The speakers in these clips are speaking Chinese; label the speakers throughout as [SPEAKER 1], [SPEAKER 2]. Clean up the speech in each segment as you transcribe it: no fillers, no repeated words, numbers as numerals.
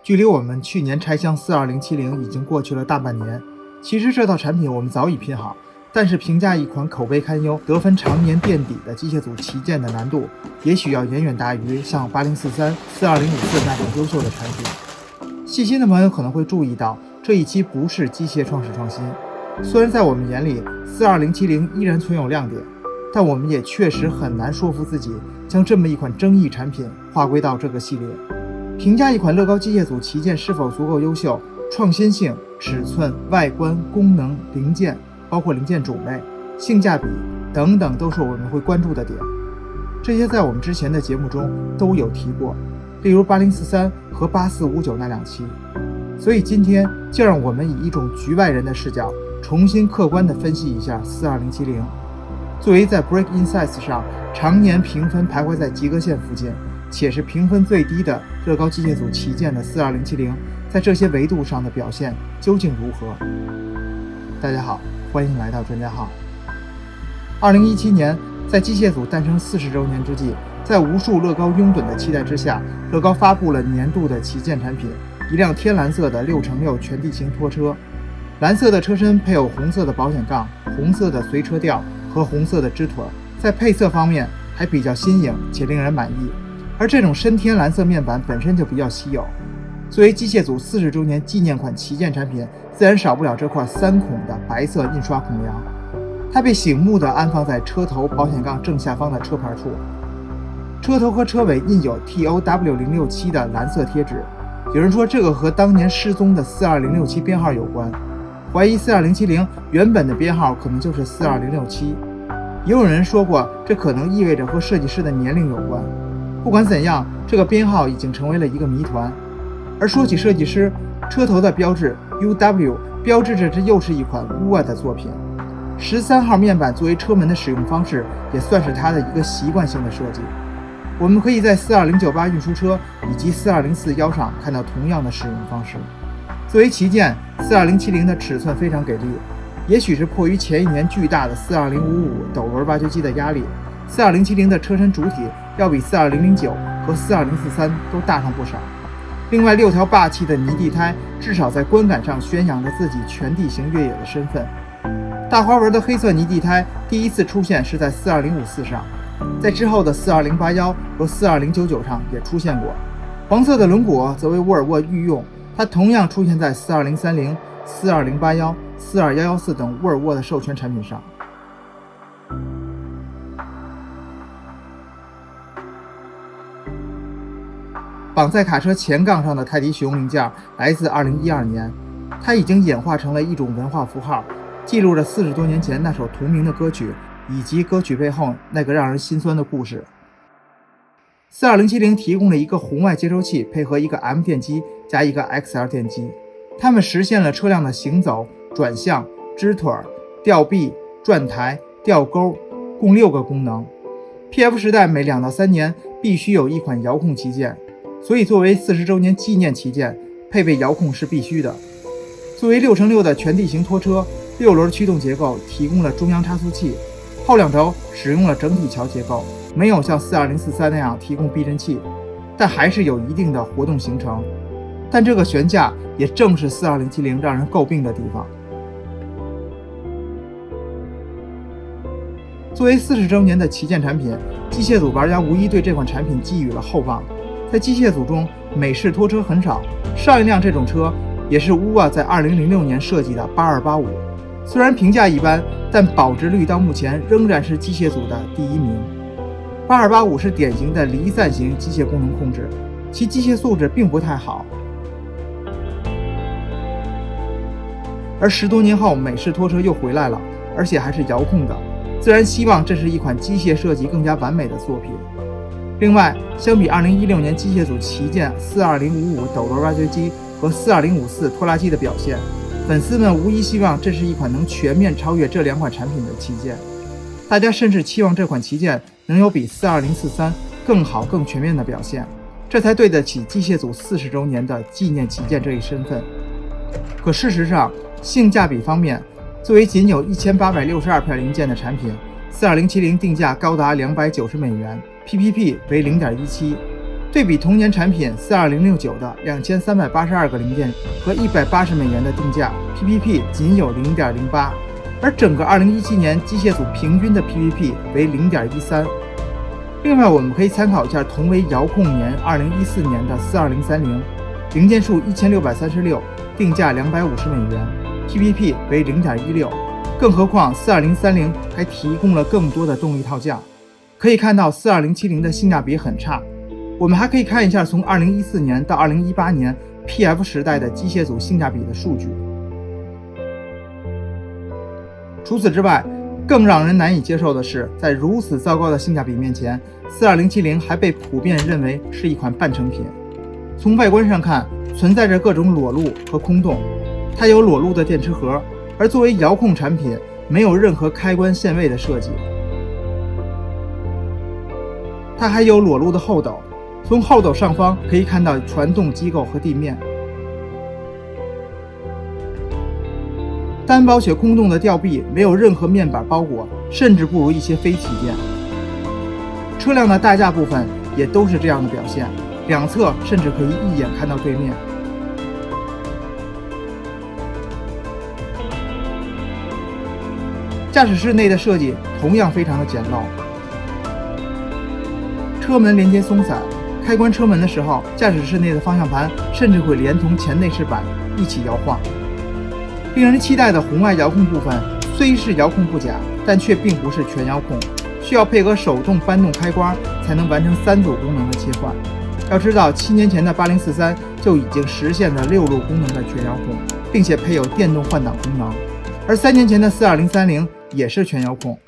[SPEAKER 1] 距离我们去年拆箱42070已经过去了大半年。其实这套产品我们早已拼好，但是评价一款口碑堪忧、得分常年垫底的机械组旗舰的难度，也许要远远大于像8043、4204那种优秀的产品。细心的朋友可能会注意到，这一期不是机械创始创新。虽然在我们眼里42070依然存有亮点，但我们也确实很难说服自己将这么一款争议产品划归到这个系列。评价一款乐高机械组旗舰是否足够优秀，创新性、尺寸、外观、功能、零件，包括零件种类、性价比等等，都是我们会关注的点。这些在我们之前的节目中都有提过，例如8043和8459那两期。所以今天就让我们以一种局外人的视角，重新客观地分析一下42070。作为在 Break Insights 上常年评分徘徊在及格线附近，且是评分最低的乐高机械组旗舰的42070，在这些维度上的表现究竟如何？大家好，欢迎来到专家号。2017年，在机械组诞生40周年之际，在无数乐高拥趸的期待之下，乐高发布了年度的旗舰产品，一辆天蓝色的6×6全地形拖车。蓝色的车身配有红色的保险杠、红色的随车吊和红色的支腿，在配色方面还比较新颖且令人满意。而这种深天蓝色面板本身就比较稀有，作为机械组40周年纪念款旗舰产品，自然少不了这块3孔的白色印刷孔梁。它被醒目地安放在车头保险杠正下方的车牌处，车头和车尾印有 TOW067 的蓝色贴纸。有人说这个和当年失踪的42067编号有关，怀疑42070原本的编号可能就是42067。也有人说过，这可能意味着和设计师的年龄有关。不管怎样，这个编号已经成为了一个谜团。而说起设计师，车头的标志 UW 标志着这又是一款乌的作品。13号面板作为车门的使用方式，也算是它的一个习惯性的设计。我们可以在42098运输车以及4204腰上看到同样的使用方式。作为旗舰，42070的尺寸非常给力，也许是迫于前一年巨大的42055斗轮挖掘机的压力，42070的车身主体要比42009和4204都大上不少。另外，6条霸气的泥地胎至少在观感上宣扬着自己全地形越野的身份。大花纹的黑色泥地胎第一次出现是在4204上，在之后的42081和42099上也出现过。黄色的轮毂则为沃尔沃御用，它同样出现在4230、4281、42114等沃尔沃的授权产品上。绑在卡车前杠上的泰迪熊零件来自2012年，它已经演化成了一种文化符号，记录着40多年前那首同名的歌曲，以及歌曲背后那个让人心酸的故事。42070提供了一个红外接收器，配合一个 M 电机加一个 XL 电机，它们实现了车辆的行走、转向、支腿、吊臂、转台、吊钩，共6个功能。PF 时代每2到3年必须有一款遥控旗舰，所以作为40周年纪念旗舰，配备遥控是必须的。作为6×6的全地形拖车，6轮驱动结构提供了中央差速器，后2轴使用了整体桥结构，没有像42043那样提供避震器，但还是有一定的活动行程。但这个悬架也正是42070让人诟病的地方。作为40周年的旗舰产品，机械组玩家无疑对这款产品寄予了厚望。在机械组中，美式拖车很少，上一辆这种车也是在2006年设计的8285。虽然评价一般，但保值率到目前仍然是机械组的第1名。8285是典型的离散型机械功能控制，其机械素质并不太好。而10多年后，美式拖车又回来了，而且还是遥控的，自然希望这是一款机械设计更加完美的作品。另外，相比2016年机械组旗舰42055斗轮挖掘机和42054拖拉机的表现，粉丝们无疑希望这是一款能全面超越这2款产品的旗舰。大家甚至期望这款旗舰能有比42043更好更全面的表现，这才对得起机械组40周年的纪念旗舰这一身份。可事实上，性价比方面，作为仅有1862片零件的产品，42070定价高达$290，PPP 为0.17，对比同年产品42069的2382个零件和180美元的定价 ，PPP 仅有0.08，而整个2017年机械组平均的 PPP 为0.13。另外，我们可以参考一下同为遥控年2014年的42030，零件数1636，定价250美元 ，PPP 为0.16。更何况42030还提供了更多的动力套件。可以看到42070的性价比很差。我们还可以看一下从2014年到2018年 PF 时代的机械组性价比的数据。除此之外，更让人难以接受的是，在如此糟糕的性价比面前，42070还被普遍认为是一款半成品。从外观上看，存在着各种裸露和空洞，它有裸露的电池盒，而作为遥控产品，没有任何开关限位的设计。它还有裸露的后斗，从后斗上方可以看到传动机构和地面。单薄且空洞的吊臂没有任何面板包裹，甚至不如一些非旗舰。车辆的大架部分也都是这样的表现，两侧甚至可以一眼看到对面。驾驶室内的设计同样非常的简陋，车门连接松散，开关车门的时候，驾驶室内的方向盘甚至会连同前内饰板一起摇晃。令人期待的红外遥控部分虽是遥控不假，但却并不是全遥控，需要配合手动搬动开关才能完成3组功能的切换。要知道7年前的8043就已经实现了6路功能的全遥控，并且配有电动换挡功能，而3年前的42030也是全遥控。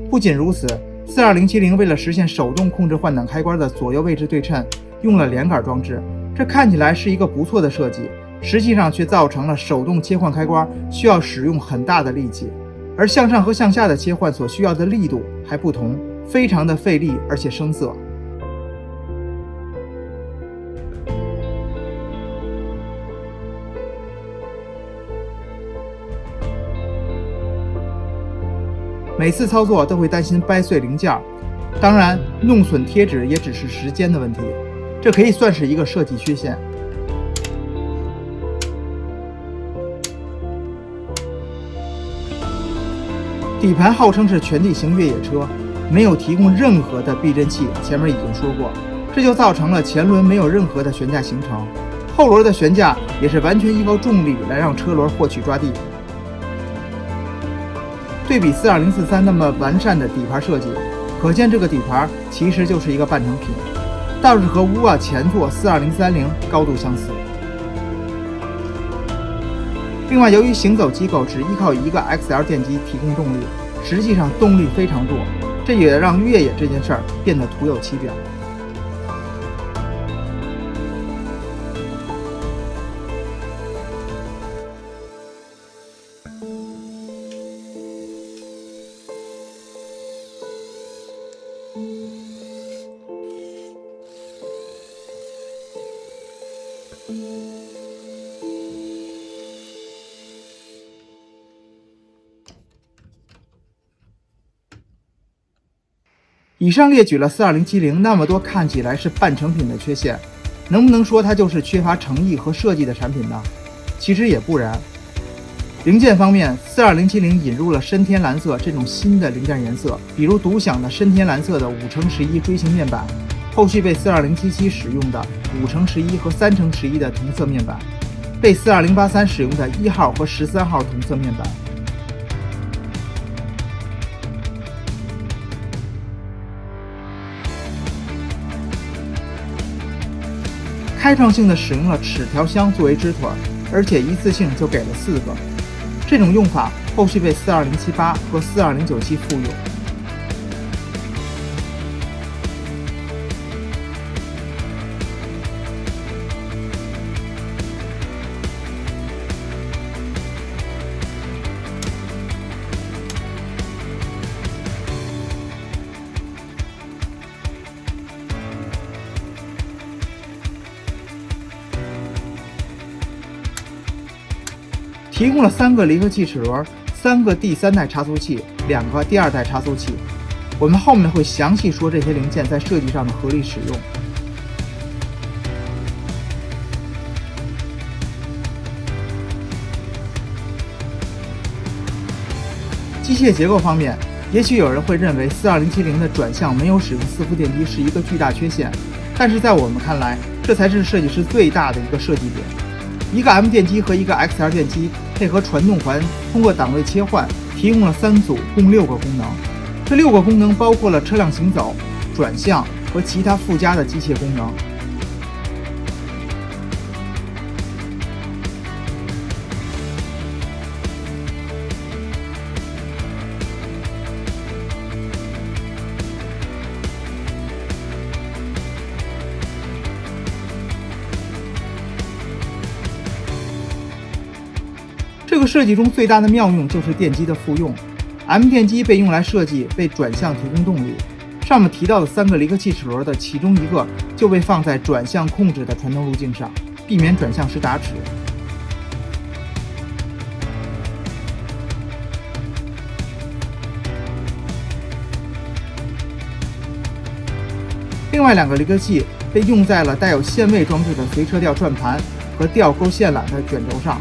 [SPEAKER 1] 不仅如此，42070为了实现手动控制换挡开关的左右位置对称，用了连杆装置，这看起来是一个不错的设计，实际上却造成了手动切换开关需要使用很大的力气，而向上和向下的切换所需要的力度还不同，非常的费力而且生涩。每次操作都会担心掰碎零件，当然弄损贴纸也只是时间的问题，这可以算是一个设计缺陷。底盘号称是全地形越野车，没有提供任何的避震器，前面已经说过，这就造成了前轮没有任何的悬架行程，后轮的悬架也是完全依靠重力来让车轮获取抓地。对比42043那么完善的底盘设计，可见这个底盘其实就是一个半成品，倒是和沃尔前作42030高度相似。另外，由于行走机构只依靠一个 XL 电机提供动力，实际上动力非常弱，这也让越野这件事儿变得徒有其表。以上列举了42070那么多看起来是半成品的缺陷，能不能说它就是缺乏诚意和设计的产品呢？其实也不然。零件方面，42070引入了深天蓝色这种新的零件颜色，比如独享的深天蓝色的5×11锥形面板，后续被42077使用的5×11和3×11的同色面板，被42083使用的1号和13号同色面板。开创性的使用了齿条箱作为支腿，而且一次性就给了4个。这种用法后续被42078和42097复用。提供了3个离合器齿轮，3个第3代差速器，2个第2代差速器。我们后面会详细说这些零件在设计上的合理使用。机械结构方面，也许有人会认为42070的转向没有使用4伏电机是一个巨大缺陷，但是在我们看来，这才是设计师最大的一个设计点。一个 M 电机和一个 XR 电机配合传动环，通过档位切换，提供了3组共6个功能。这6个功能包括了车辆行走、转向和其他附加的机械功能。这个设计中最大的妙用就是电机的复用。M 电机被用来设计为转向提供动力。上面提到的3个离合器齿轮的其中一个就被放在转向控制的传动路径上，避免转向时打齿。另外2个离合器被用在了带有限位装置的随车吊转盘和吊钩线缆的卷轴上。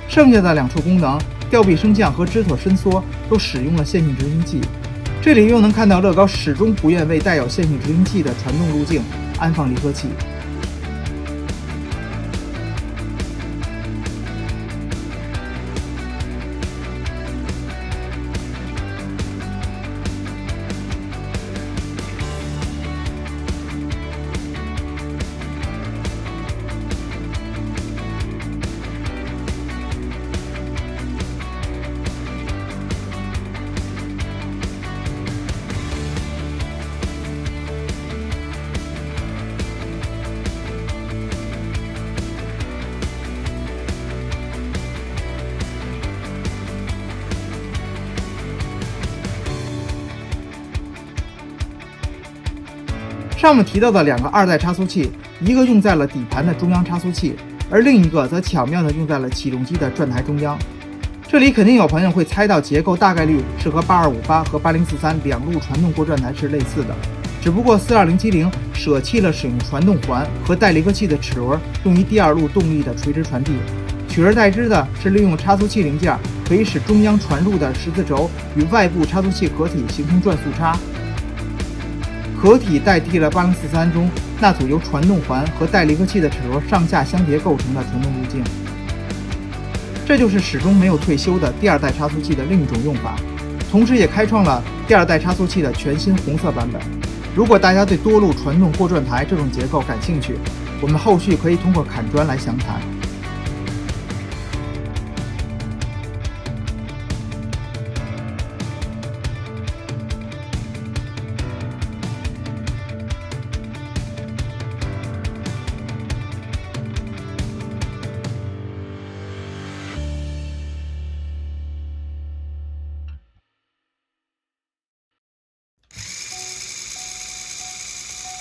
[SPEAKER 1] 剩下的2处功能，吊臂升降和支托伸缩都使用了线性执行器。这里又能看到乐高始终不愿为带有线性执行器的传动路径安放离合器。上面提到的2个2代差速器，一个用在了底盘的中央差速器，而另一个则巧妙地用在了起重机的转台中央。这里肯定有朋友会猜到结构大概率是和8258和8043两路传动过转台是类似的，只不过42070舍弃了使用传动环和带离合器的齿轮用于第2路动力的垂直传递，取而代之的是利用差速器零件可以使中央传入的十字轴与外部差速器合体形成转速差。合体代替了8043中那组由传动环和带离合器的齿轮上下相叠构成的传动路径。这就是始终没有退休的第2代差速器的另一种用法，同时也开创了第2代差速器的全新红色版本。如果大家对多路传动过转台这种结构感兴趣，我们后续可以通过砍砖来详谈。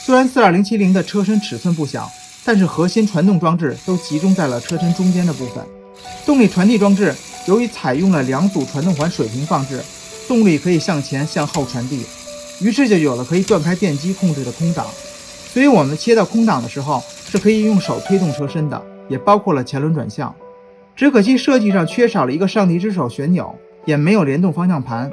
[SPEAKER 1] 虽然42070的车身尺寸不小，但是核心传动装置都集中在了车身中间的部分。动力传递装置由于采用了2组传动环水平放置，动力可以向前向后传递，于是就有了可以断开电机控制的空档。所以我们切到空档的时候是可以用手推动车身的，也包括了前轮转向。只可惜设计上缺少了一个上帝之手旋钮，也没有联动方向盘。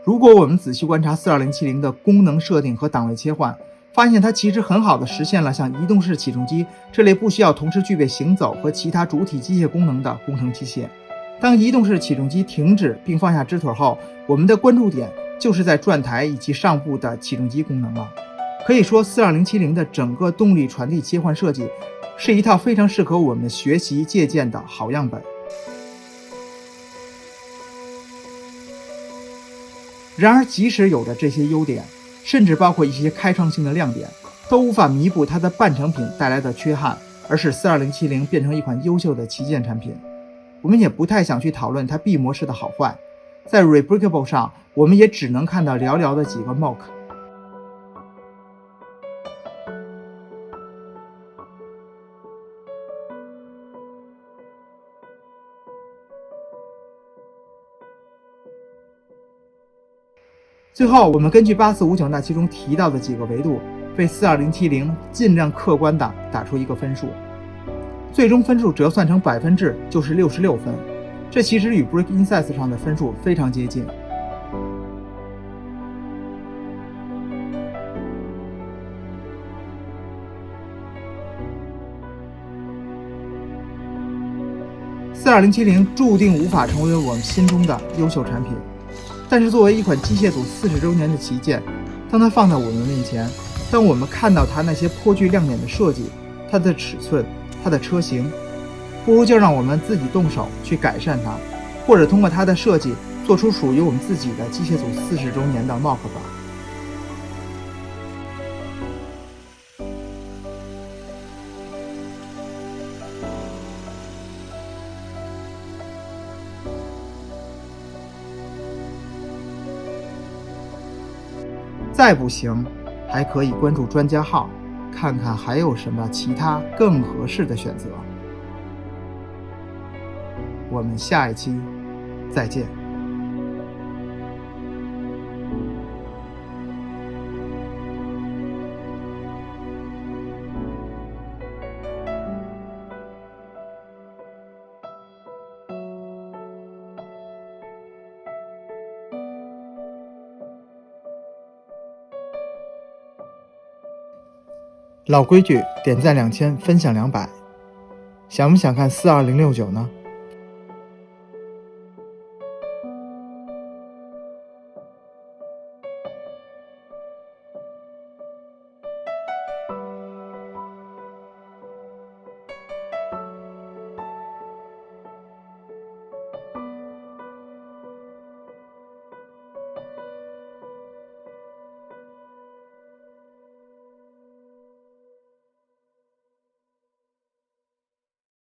[SPEAKER 1] 如果我们仔细观察42070的功能设定和档位切换，发现它其实很好的实现了像移动式起重机这类不需要同时具备行走和其他主体机械功能的工程机械。当移动式起重机停止并放下支腿后，我们的关注点就是在转台以及上部的起重机功能了。可以说42070的整个动力传递切换设计是一套非常适合我们学习借鉴的好样本。然而即使有着这些优点，甚至包括一些开创性的亮点，都无法弥补它的半成品带来的缺憾，而使42070变成一款优秀的旗舰产品。我们也不太想去讨论它 B 模式的好坏，在 Rebreakable 上我们也只能看到寥寥的几个 mock。最后，我们根据8459那其中提到的几个维度，为42070尽量客观地打出一个分数，最终分数折算成100%就是66分，这其实与 Break Insights 上的分数非常接近。42070注定无法成为我们心中的优秀产品。但是作为一款机械组40周年的旗舰，当它放在我们面前，当我们看到它那些颇具亮点的设计，它的尺寸，它的车型，不如就让我们自己动手去改善它，或者通过它的设计做出属于我们自己的机械组40周年的 mock 吧。再不行，还可以关注专家号，看看还有什么其他更合适的选择。我们下一期再见。老规矩，点赞2000，分享200。想不想看42069呢？